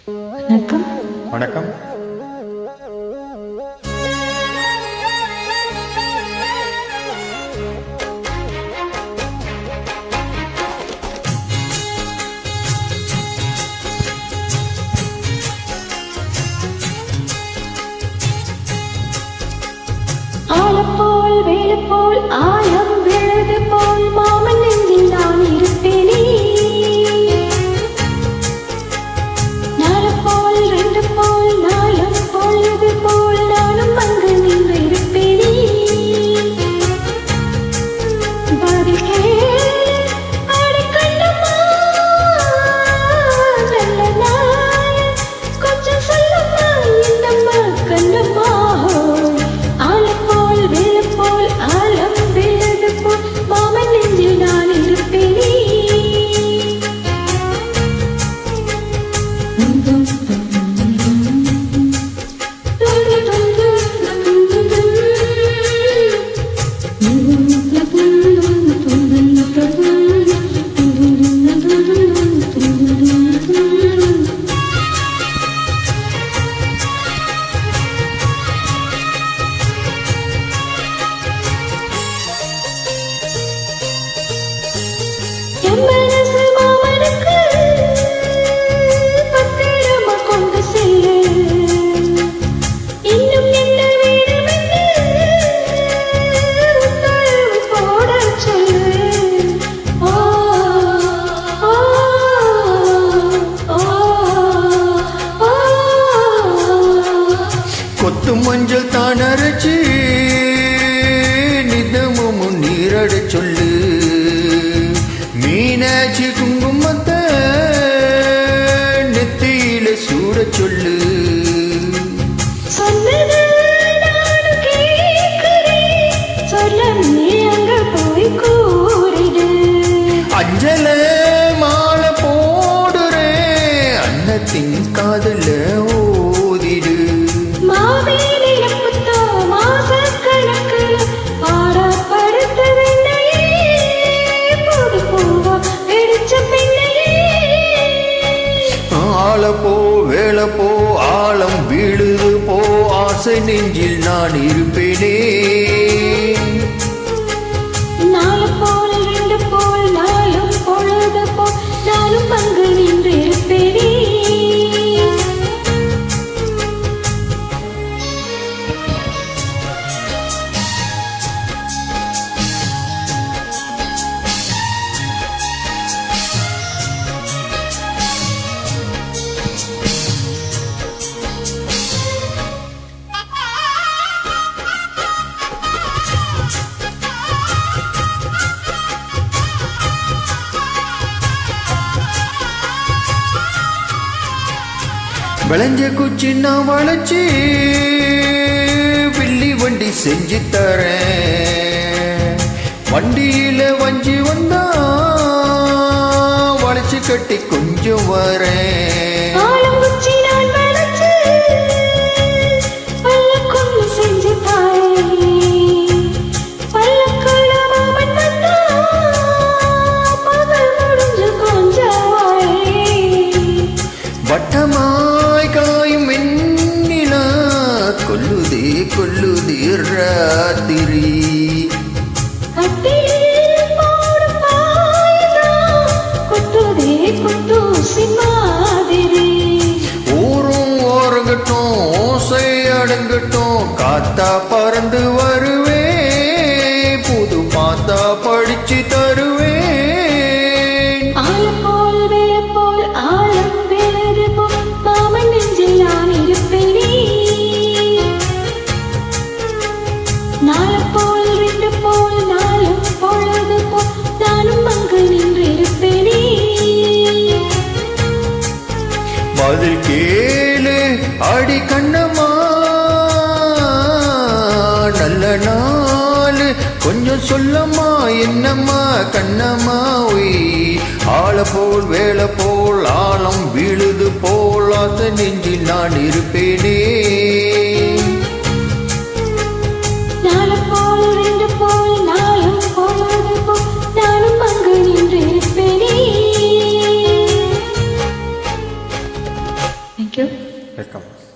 வணக்கம். வணக்கம். ஆலப்போல் வேலப்போல் ஆலம் விழுது போல் மாமன் நெஞ்சில் நான் இருப்பேனே. நாலப்போல் ரெண்டு போல் நாலம் பொழுது போல் நானும் அங்கு நின்று இருப்பேனே. பதில் கேளு அடி கண்ணம்மா, நல்ல நாள் கொஞ்சம் சொல்லம்மா என்னம்மா கண்ணம்மா. ஆலப்போல் வேலப்போல் ஆலம் விழுது போல் மாமன் நெஞ்சில் நான் இருப்பேனே. என் மனசு மாமனுக்கு பத்திரமா கொண்டு செல்லு. இன்னும் என்ன வேணுமென்று உத்தரவு போடச் சொல்லு. ஓ ஓ ஓ ஓ. கொத்து மஞ்சள் தான் அரைச்சு நிதமும் நீரட சொல்லு. மீனாட்சி குங்குமத்தை நெத்தியில சூட சொல்லு. சொன்னது நானும் கேட்கிறேன், சொல்ல நீ அங்க போய் கூறிடு. அஞ்சல மாலை போடுறேன், அன்னத்தின் காதல ஓதிடு. மாவேலி எப்பத்தோ மாசக்கணக்குல பாடப்படுத்த வெண்ணையே, புது பூவா வெடிச்ச பெண்ணையே. ஆளப்போ வேளப்போ ஆழம் வீழுது போ, ஆசை நெஞ்சில் நான் இருப்பேனே. நாலு போல் ரெண்டு போல் நாலும் பொழுது போல் நானும் அங்கு நின்று இருப்பேனே. விளைஞ்ச குச்சி நான் வளைச்சு வில்லி வண்டி செஞ்சு தரேன். வண்டியில வஞ்சி வந்தா வளைச்சு கட்டி கொஞ்சம் வரேன். ஆலங்குச்சி நான் வளைச்சு பல்லக்குன்னு செஞ்சு தாரேன். பல்லக்குல மாமன் வந்தா பகல் முடிஞ்சு கொஞ்சம் வாரேன். வட்டமாய் காயும் எண்ணிலா கொல்லுதே கொல்லுதே ராத்திரி. கட்டிலில் போடும் பாய்தான் கொட்டுதே கொட்டூசி மாதிரி. ஊரும் ஓரங்கட்டும் ஓசை அடங்கட்டும், காத்தா பறந்து வருவேன், புது மாத்தா படிச்சு தருவேன். ஆலப்போல் வேலப்போல் ஆலம் விழுது போல் மாமன் நெஞ்சில் நான் இருப்பேனே. நாலப்போல் ரெண்டு போல் நாலும் பொழுது போல் நானும் அங்கு நின்று இருப்பேனே. பதில் கேளு அடி கண்ணம்மா, நல்ல நாள் கொஞ்சம் சொல்லம்மா என்னம்மா கண்ணம்மா. ஒய் ஆள போல் வேலை போல் ஆழம் வீழுது போல் ஆசை நெஞ்சில் நான் இருப்பேனே. நாலப்போல் ரெண்டு போல் நாலும் பொழுது போல் நானும் அங்கு நின்று இருப்பேனே. தேங்க்யூ. வெல்கம்.